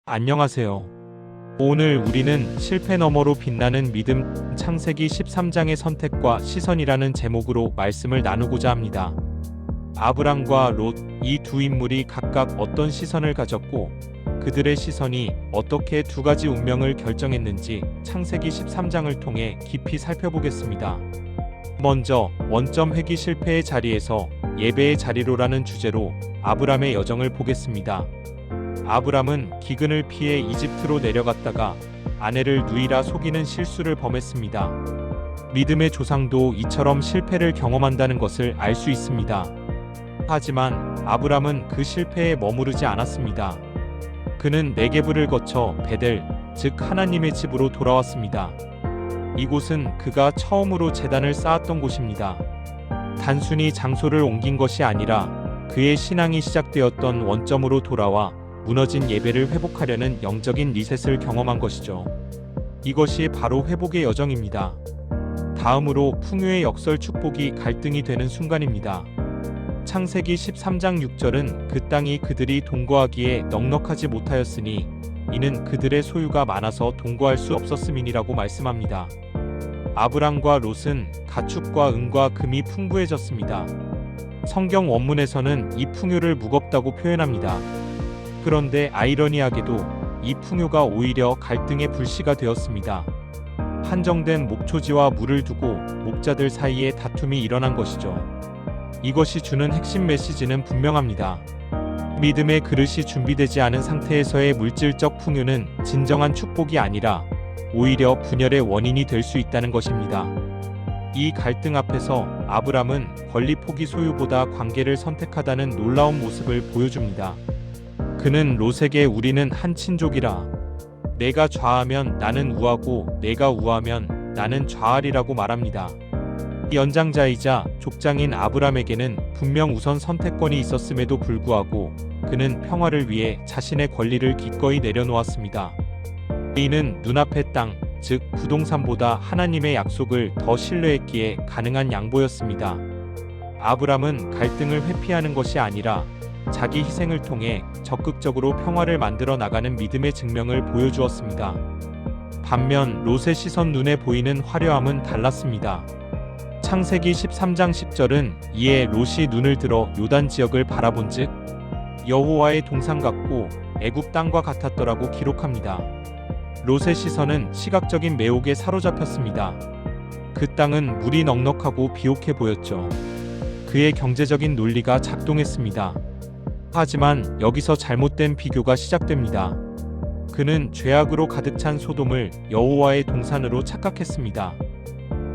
안녕하세요. 오늘 우리는 실패 너머로 빛나는 믿음, 창세기 13장의 선택과 시선이라는 제목으로 말씀을 나누고자 합니다. 아브람과 롯, 이 두 인물이 각각 어떤 시선을 가졌고 그들의 시선이 어떻게 두 가지 운명을 결정했는지 창세기 13장을 통해 깊이 살펴보겠습니다. 먼저 원점 회귀 실패의 자리에서 예배의 자리로라는 주제로 아브람의 여정을 보겠습니다. 아브람은 기근을 피해 이집트로 내려갔다가 아내를 누이라 속이는 실수를 범했습니다. 믿음의 조상도 이처럼 실패를 경험한다는 것을 알 수 있습니다. 하지만 아브람은 그 실패에 머무르지 않았습니다. 그는 네게브를 거쳐 베델, 즉 하나님의 집으로 돌아왔습니다. 이곳은 그가 처음으로 제단을 쌓았던 곳입니다. 단순히 장소를 옮긴 것이 아니라 그의 신앙이 시작되었던 원점으로 돌아와 무너진 예배를 회복하려는 영적인 리셋을 경험한 것이죠. 이것이 바로 회복의 여정입니다. 다음으로 풍요의 역설 축복이 갈등이 되는 순간입니다. 창세기 13장 6절은 그 땅이 그들이 동거하기에 넉넉하지 못하였으니 이는 그들의 소유가 많아서 동거할 수 없었음이니라고 말씀합니다. 아브람과 롯은 가축과 은과 금이 풍부해졌습니다. 성경 원문에서는 이 풍요를 무겁다고 표현합니다. 그런데 아이러니하게도 이 풍요가 오히려 갈등의 불씨가 되었습니다. 한정된 목초지와 물을 두고 목자들 사이에 다툼이 일어난 것이죠. 이것이 주는 핵심 메시지는 분명합니다. 믿음의 그릇이 준비되지 않은 상태에서의 물질적 풍요는 진정한 축복이 아니라 오히려 분열의 원인이 될 수 있다는 것입니다. 이 갈등 앞에서 아브람은 권리 포기 소유보다 관계를 선택하다는 놀라운 모습을 보여줍니다. 그는 롯에게 우리는 한 친족이라. 내가 좌하면 나는 우하고 내가 우하면 나는 좌하리라고 말합니다. 연장자이자 족장인 아브람에게는 분명 우선 선택권이 있었음에도 불구하고 그는 평화를 위해 자신의 권리를 기꺼이 내려놓았습니다. 이는 눈앞의 땅, 즉 부동산보다 하나님의 약속을 더 신뢰했기에 가능한 양보였습니다. 아브람은 갈등을 회피하는 것이 아니라 자기 희생을 통해 적극적으로 평화를 만들어 나가는 믿음의 증명을 보여주었습니다. 반면 롯의 시선 눈에 보이는 화려함은 달랐습니다. 창세기 13장 10절은 이에 롯이 눈을 들어 요단 지역을 바라본즉 여호와의 동산 같고 애굽 땅과 같았더라고 기록합니다. 롯의 시선은 시각적인 매혹에 사로잡혔습니다. 그 땅은 물이 넉넉하고 비옥해 보였죠. 그의 경제적인 논리가 작동했습니다. 하지만 여기서 잘못된 비교가 시작됩니다. 그는 죄악으로 가득 찬 소돔을 여호와의 동산으로 착각했습니다.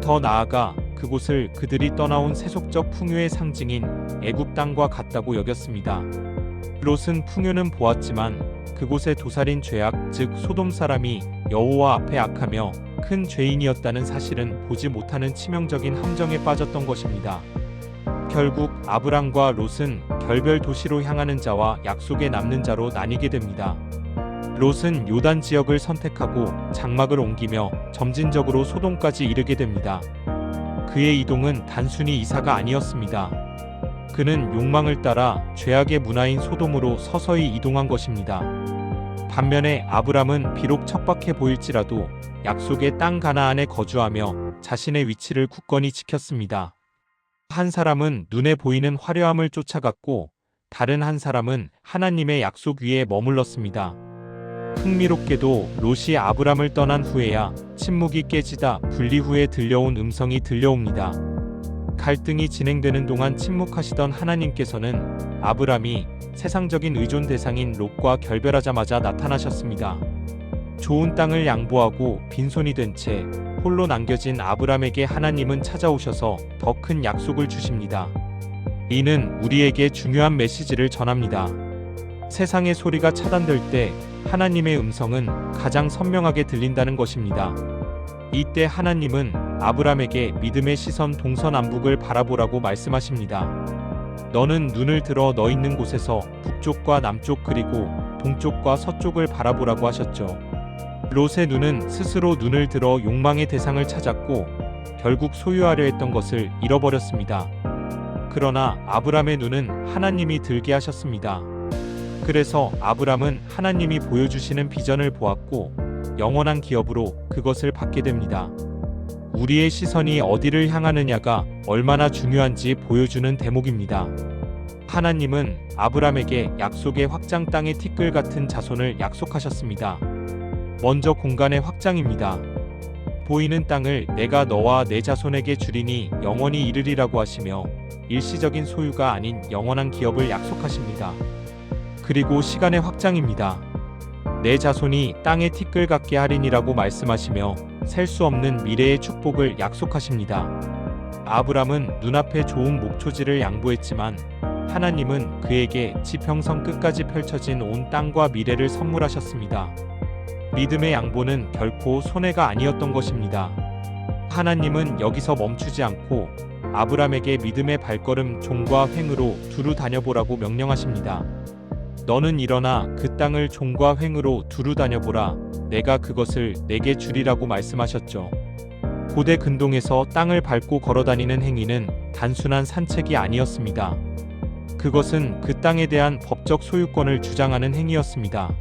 더 나아가 그곳을 그들이 떠나온 세속적 풍요의 상징인 애굽 땅과 같다고 여겼습니다. 롯은 풍요는 보았지만 그곳의 도살인 죄악, 즉 소돔 사람이 여호와 앞에 악하며 큰 죄인이었다는 사실은 보지 못하는 치명적인 함정에 빠졌던 것입니다. 결국 아브람과 롯은 결별 도시로 향하는 자와 약속에 남는 자로 나뉘게 됩니다. 롯은 요단 지역을 선택하고 장막을 옮기며 점진적으로 소돔까지 이르게 됩니다. 그의 이동은 단순히 이사가 아니었습니다. 그는 욕망을 따라 죄악의 문화인 소돔으로 서서히 이동한 것입니다. 반면에 아브람은 비록 척박해 보일지라도 약속의 땅 가나안에 거주하며 자신의 위치를 굳건히 지켰습니다. 한 사람은 눈에 보이는 화려함을 쫓아갔고 다른 한 사람은 하나님의 약속 위에 머물렀습니다. 흥미롭게도 롯이 아브람을 떠난 후에야 침묵이 깨지다 분리 후에 들려온 음성이 들려옵니다. 갈등이 진행되는 동안 침묵하시던 하나님께서는 아브람이 세상적인 의존 대상인 롯과 결별하자마자 나타나셨습니다. 좋은 땅을 양보하고 빈손이 된 채 홀로 남겨진 아브람에게 하나님은 찾아오셔서 더 큰 약속을 주십니다. 이는 우리에게 중요한 메시지를 전합니다. 세상의 소리가 차단될 때 하나님의 음성은 가장 선명하게 들린다는 것입니다. 이때 하나님은 아브람에게 믿음의 시선 동서남북을 바라보라고 말씀하십니다. 너는 눈을 들어 너 있는 곳에서 북쪽과 남쪽 그리고 동쪽과 서쪽을 바라보라고 하셨죠. 롯의 눈은 스스로 눈을 들어 욕망의 대상을 찾았고 결국 소유하려 했던 것을 잃어버렸습니다. 그러나 아브람의 눈은 하나님이 들게 하셨습니다. 그래서 아브람은 하나님이 보여주시는 비전을 보았고 영원한 기업으로 그것을 받게 됩니다. 우리의 시선이 어디를 향하느냐가 얼마나 중요한지 보여주는 대목입니다. 하나님은 아브람에게 약속의 확장 땅의 티끌 같은 자손을 약속하셨습니다. 먼저 공간의 확장입니다. 보이는 땅을 내가 너와 내 자손에게 주리니 영원히 이르리라고 하시며 일시적인 소유가 아닌 영원한 기업을 약속하십니다. 그리고 시간의 확장입니다. 내 자손이 땅의 티끌 같게 하리니라고 말씀하시며 셀 수 없는 미래의 축복을 약속하십니다. 아브람은 눈앞에 좋은 목초지를 양보했지만 하나님은 그에게 지평선 끝까지 펼쳐진 온 땅과 미래를 선물하셨습니다. 믿음의 양보는 결코 손해가 아니었던 것입니다. 하나님은 여기서 멈추지 않고 아브람에게 믿음의 발걸음 종과 횡으로 두루 다녀보라고 명령하십니다. 너는 일어나 그 땅을 종과 횡으로 두루 다녀보라. 내가 그것을 내게 주리라고 말씀하셨죠. 고대 근동에서 땅을 밟고 걸어다니는 행위는 단순한 산책이 아니었습니다. 그것은 그 땅에 대한 법적 소유권을 주장하는 행위였습니다.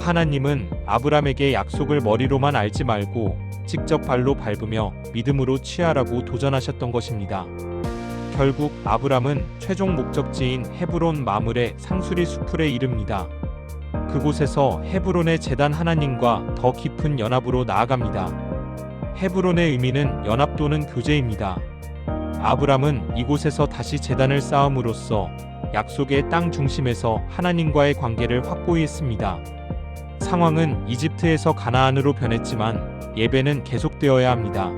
하나님은 아브람에게 약속을 머리로만 알지 말고 직접 발로 밟으며 믿음으로 취하라고 도전하셨던 것입니다. 결국 아브람은 최종 목적지인 헤브론 마므레 상수리 수풀에 이릅니다. 그곳에서 헤브론의 제단 하나님과 더 깊은 연합으로 나아갑니다. 헤브론의 의미는 연합 또는 교제입니다. 아브람은 이곳에서 다시 제단을 쌓음으로써 약속의 땅 중심에서 하나님과의 관계를 확고히 했습니다. 상황은 이집트에서 가나안으로 변했지만 예배는 계속되어야 합니다.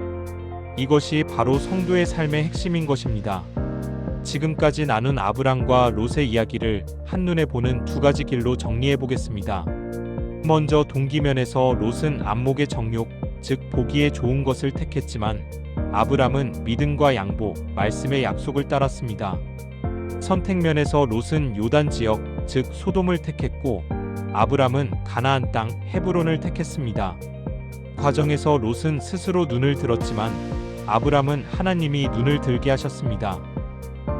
이것이 바로 성도의 삶의 핵심인 것입니다. 지금까지 나눈 아브람과 롯의 이야기를 한눈에 보는 두 가지 길로 정리해 보겠습니다. 먼저 동기면에서 롯은 안목의 정욕, 즉 보기에 좋은 것을 택했지만 아브람은 믿음과 양보, 말씀의 약속을 따랐습니다. 선택면에서 롯은 요단 지역, 즉 소돔을 택했고 아브람은 가나안 땅 헤브론을 택했습니다. 과정에서 롯은 스스로 눈을 들었지만 아브람은 하나님이 눈을 들게 하셨습니다.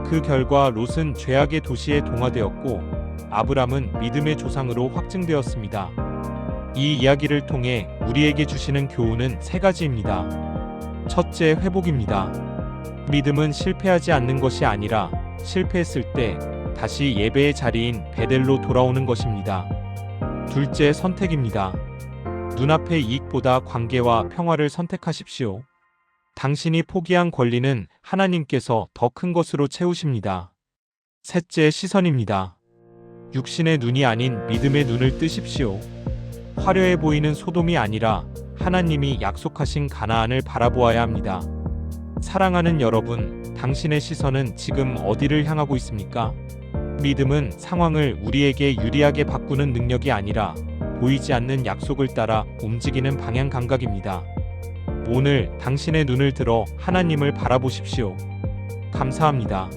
그 결과 롯은 죄악의 도시에 동화되었고 아브람은 믿음의 조상으로 확증되었습니다. 이 이야기를 통해 우리에게 주시는 교훈은 세 가지입니다. 첫째, 회복입니다. 믿음은 실패하지 않는 것이 아니라 실패했을 때 다시 예배의 자리인 베델로 돌아오는 것입니다. 둘째, 선택입니다. 눈앞의 이익보다 관계와 평화를 선택하십시오. 당신이 포기한 권리는 하나님께서 더 큰 것으로 채우십니다. 셋째, 시선입니다. 육신의 눈이 아닌 믿음의 눈을 뜨십시오. 화려해 보이는 소돔이 아니라 하나님이 약속하신 가나안을 바라보아야 합니다. 사랑하는 여러분, 당신의 시선은 지금 어디를 향하고 있습니까? 믿음은 상황을 우리에게 유리하게 바꾸는 능력이 아니라 보이지 않는 약속을 따라 움직이는 방향 감각입니다. 오늘 당신의 눈을 들어 하나님을 바라보십시오. 감사합니다.